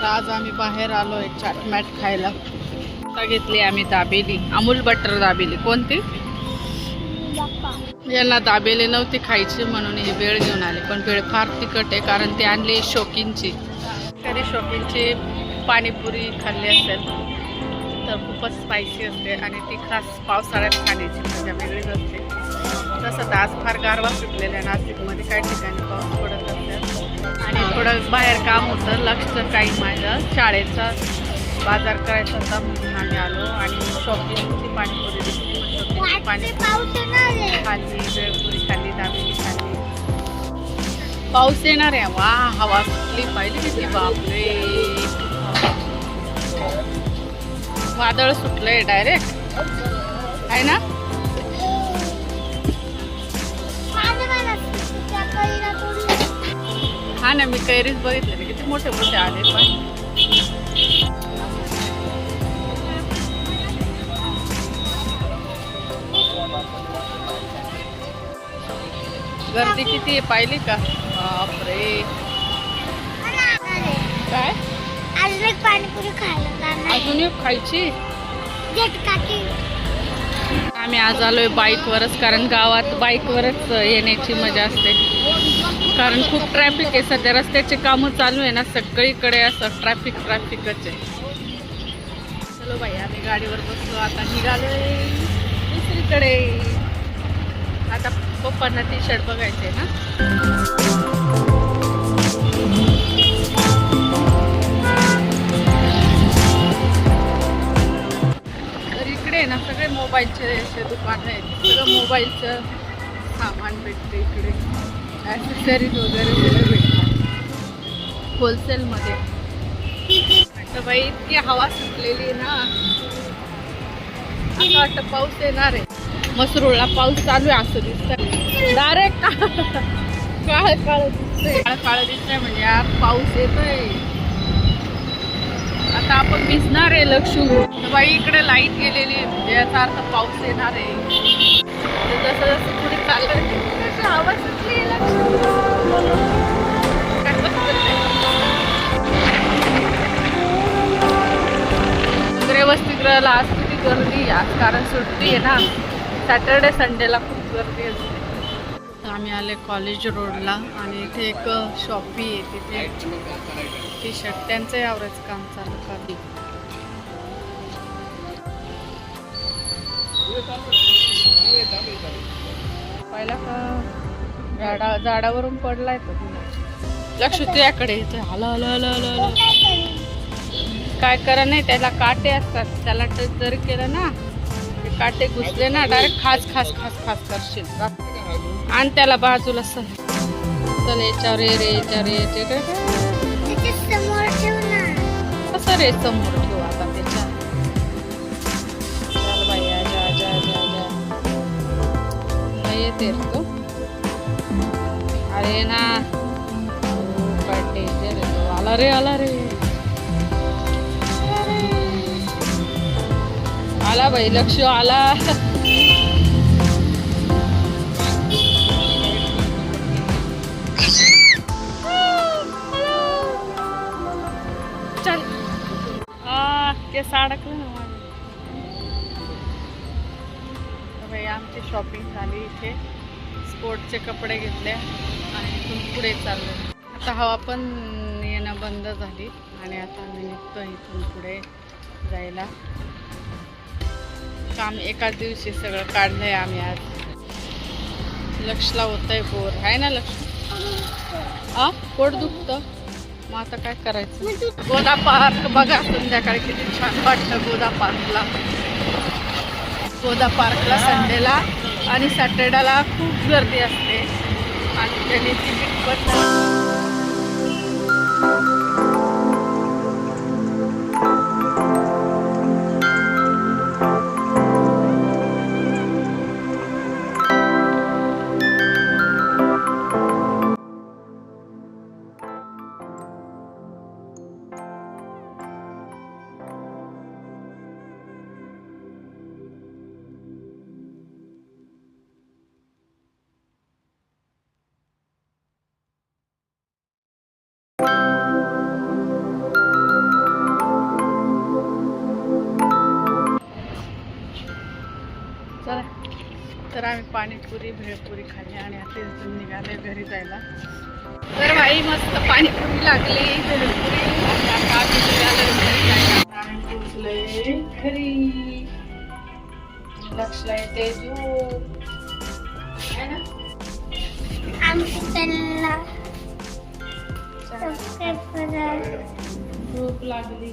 तर आज आम्ही बाहेर आलोय चाटमॅट खायला. आता घेतली आम्ही दाबेली, अमूल बटर दाबेली. कोणती? यांना दाबेली नव्हती खायची म्हणून ही वेळ घेऊन आले, पण वेळ फार तिखट आहे कारण ती आणली शौकींची. कधी शौकींची पाणीपुरी खाल्ली असेल तर खूपच स्पायसी असते आणि ती खास पावसाळ्यात खाण्याची मजा वेगळीच असते. तसं तर आज फार गारवा सुटलेला आहे नाशिकमध्ये, काही ठिकाणी पाऊस पडत असतात आणि थोडं बाहेर काम होतं. लक्ष काही माझं शाळेचा बाजार करायचा होता म्हणून आम्ही आलो आणि शॉपिंगची पाणीपुरी दिसली. शॉपिंगची पाणीपुरी खाल्ली, वेळपुरी खाल्ली, दाबेली खाल्ली. पाऊस येणार आहे. वा, हवा सुटली पाहिजे किती. बापरे, वादळ सुटलंय डायरेक्ट आहे ना. हा ना, मी कैरीच बघितले किती मोठे मोठे आले. पण गर्दी किती आहे पाहिली का. बापरे, काय पाणीपुरी खायला अजून एक खायची. आम्ही आज आलोय बाईकवरच, कारण गावात बाईकवरच येण्याची मजा असते. कारण खूप ट्रॅफिक आहे सध्या, रस्त्याचे कामं चालू आहे ना, सगळीकडे असं ट्रॅफिकच आहे. चलो बाई, आम्ही गाडीवर बसलो, आता निघालोय दुसरीकडे. आता पप्पांना टी शर्ट बघायचे ना. तर इकडे ना सगळे मोबाईलचे असे दुकान आहेत, सगळं मोबाईलचं सामान भेटते इकडे, ॲक्सेसरीज वगैरे सगळं भेटतं होलसेलमध्ये. तर बाई इतकी हवा सुटलेली आहे ना, असं वाटतं पाऊस येणार आहे. मसरूळला पाऊस चालू आहे असं दिसतंय डायरेक्ट. काळ काळ दिसतंय, काळ काळ दिसतंय म्हणजे यार पाऊस येतोय. आता आपण भिजणार आहे लक्ष्मी. बाई इकडे लाईट गेलेली आहे, म्हणजे याचा अर्थ पाऊस येणार आहे. जसं जसं पुढे चाललं हवा सुटली वसतिगृहाला. आज किती गर्दी आज, कारण सुट्टी आहे ना, सॅटर्डे संडेला खूप गर्दी असते. आम्ही आले कॉलेज रोडला आणि इथे एक शॉपी आहे, तिथे टी शर्ट त्यांचं यावरच काम चालू करते. पहिला का झाडावरून पडलाय तो, लक्ष तुझ्याकडे येतोय. हला काय करा नाही, त्याला काटे असतात, त्याला टच जर केलं ना, ते काटे घुसले ना डायरेक्ट खास खास खास खास करशील. आणि त्याला बाजूला चल याच्यावर रे, याच्यावर कसं रे समोर ठेवू आता त्याच्या. चल बाई, येते तो. अरे ना, काय डेंजर आहे तो. आला रे आला बाई, लक्ष आला. चल, केस अडकलं ना माझं. बाई आमची शॉपिंग झाली, इथे स्पोर्टचे कपडे घेतले आणि इथून पुढे चाललो. आता हवा पण येणं बंद झाली आणि आता आम्ही निघतो इथून पुढे जायला. काम एकाच दिवशी सगळं काढलंय आम्ही आज. लक्षला होतंय बोर आहे ना लक्ष. पोट दुखतं, मग आता काय करायचं. गोदा पार्क बघा संध्याकाळी किती छान वाटतं. गोदा पार्कला संडेला आणि सॅटर्डेला खूप गर्दी असते आणि त्याने तिकीट पण चला तर आम्ही पाणीपुरी भेळपुरी खाल्ली आणि आता इथून निघाले घरी जायला. तर बाई मस्त पाणीपुरी लागली भेळपुरी आणि आता आम्ही निघालो घरी जायला. आम्ही पोचलोय घरी. लक्ष्य येते झोप है ना. आमच्या चॅनलला सबस्क्राईब करा. झोप लागली.